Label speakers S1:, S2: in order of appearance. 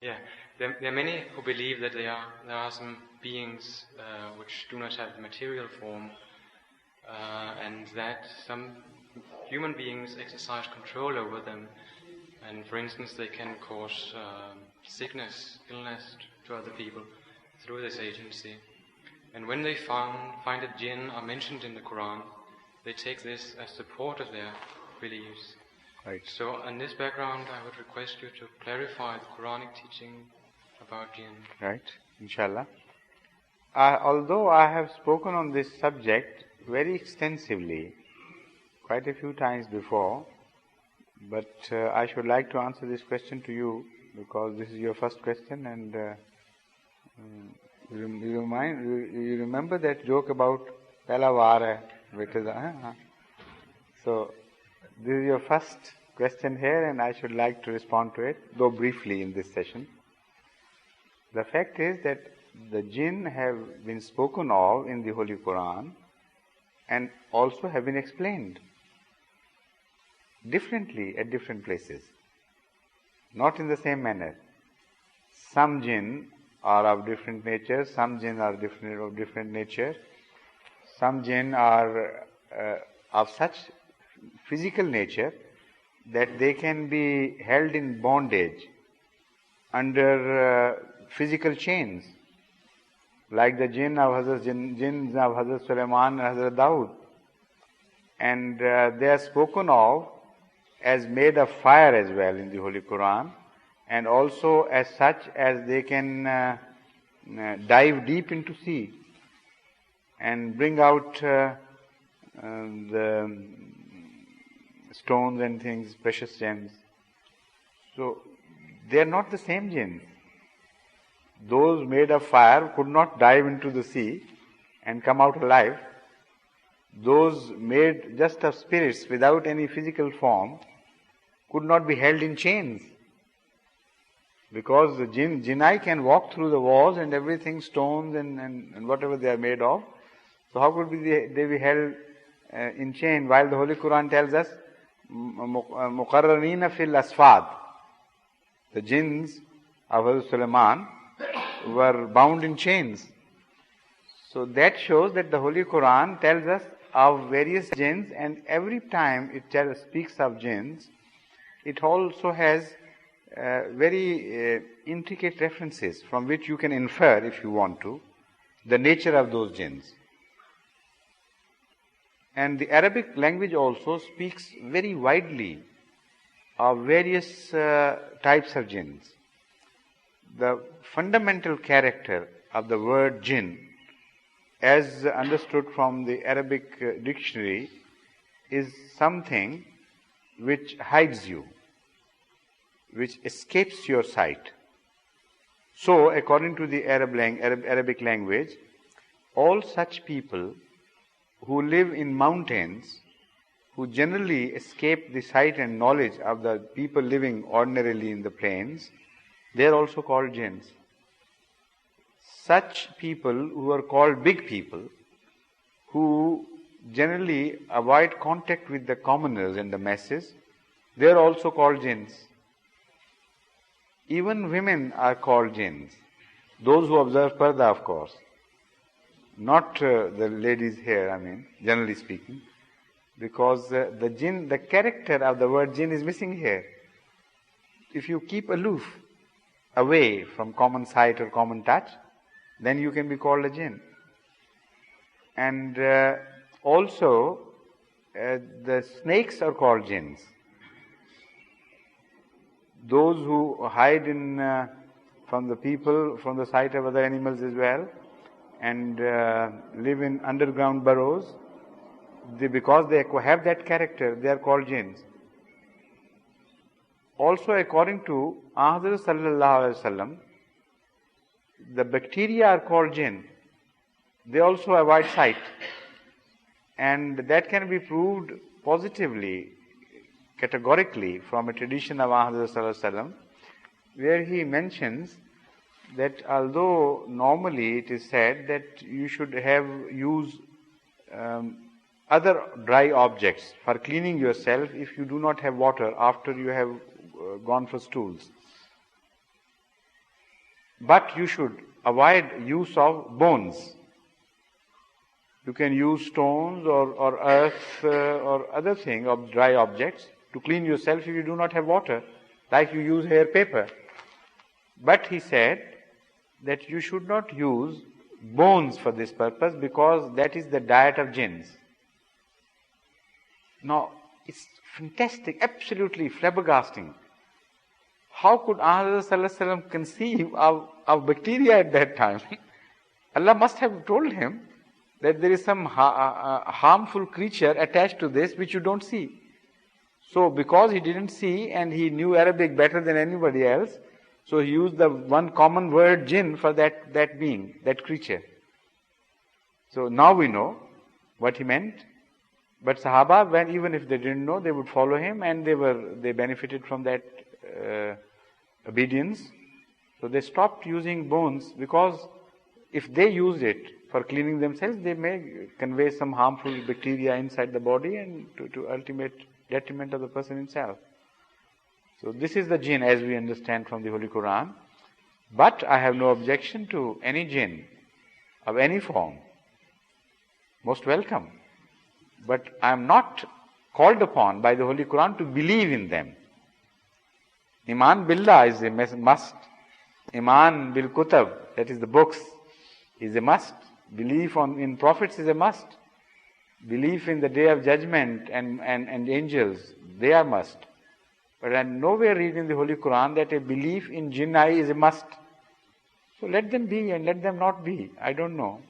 S1: Yeah, there are many who believe that there are some beings which do not have material form, and that some human beings exercise control over them. And for instance, they can cause sickness, illness to other people through this agency. And when they find that Jinn are mentioned in the Qur'an, they take this as support of their beliefs.
S2: Right.
S1: So, on this background, I would request you to clarify the Quranic teaching about Jinn.
S2: Right, inshallah. Although I have spoken on this subject very extensively, quite a few times before, but I should like to answer this question to you because this is your first question, and you remember that joke about Pehla Vaar hai, beta. So this is your first question here, and I should like to respond to it, though briefly in this session. The fact is that the Jinn have been spoken of in the Holy Qur'an and also have been explained differently at different places, not in the same manner. Some Jinn are of different nature, some Jinn are of different nature, some Jinn are of such physical nature that they can be held in bondage under physical chains, like the Jinn of Hazrat Sulaiman and Hazrat Dawood. And they are spoken of as made of fire as well in the Holy Qur'an, and also as such as they can dive deep into sea and bring out the stones and things, precious gems. So they are not the same Jinn. Those made of fire could not dive into the sea and come out alive. Those made just of spirits without any physical form could not be held in chains, because the Jinnai can walk through the walls and everything, stones and whatever they are made of. So how could they be held in chain, while the Holy Qur'an tells us muqarranina fil asfad, the jinns of Hazrat Sulaiman were bound in chains. So that shows that the Holy Qur'an tells us of various jinns, and every time it speaks of jinns, it also has very intricate references from which you can infer, if you want to, the nature of those jinns. And the Arabic language also speaks very widely of various types of jinns. The fundamental character of the word jinn, as understood from the Arabic dictionary, is something which hides you, which escapes your sight. So, according to the Arabic language, all such people who live in mountains, who generally escape the sight and knowledge of the people living ordinarily in the plains, they are also called jinns. Such people who are called big people, who generally avoid contact with the commoners and the masses, they are also called jinns. Even women are called jinns. Those who observe parda, of course. Not the ladies here, I mean, generally speaking. Because the jinn, the character of the word jinn is missing here. If you keep aloof, away from common sight or common touch, then you can be called a jinn. And also, the snakes are called jinns. Those who hide from the people, from the sight of other animals as well, and live in underground burrows, because they have that character, they are called jinns. Also, according to Hazrat Sallallahu Alaihi Wasallam, the bacteria are called jinn. They also avoid sight. And that can be proved positively, categorically, from a tradition of Hazrat Sallallahu Alaihi Wasallam, where he mentions that although normally it is said that you should use other dry objects for cleaning yourself if you do not have water after you have gone for stools. But you should avoid use of bones. You can use stones or earth or other thing, of dry objects, to clean yourself if you do not have water, like you use hair paper. But he said that you should not use bones for this purpose, because that is the diet of jinns. Now, it's fantastic, absolutely flabbergasting. How could Allah conceive of bacteria at that time? Allah must have told him that there is some harmful creature attached to this which you don't see. So because he didn't see and he knew Arabic better than anybody else, so he used the one common word jinn for that being, that creature. So now we know what he meant. But Sahaba, even if they didn't know, they would follow him, and they benefited from that obedience. So they stopped using bones, because if they used it for cleaning themselves, they may convey some harmful bacteria inside the body and to ultimate detriment of the person himself. So this is the jinn as we understand from the Holy Qur'an. But I have no objection to any jinn of any form. Most welcome. But I am not called upon by the Holy Qur'an to believe in them. Iman billah is a must. Iman bil kutab, that is the books, is a must. Belief in prophets is a must. Belief in the day of judgment and angels, they are must. But I am nowhere read in the Holy Qur'an that a belief in jinnai is a must. So let them be and let them not be. I don't know.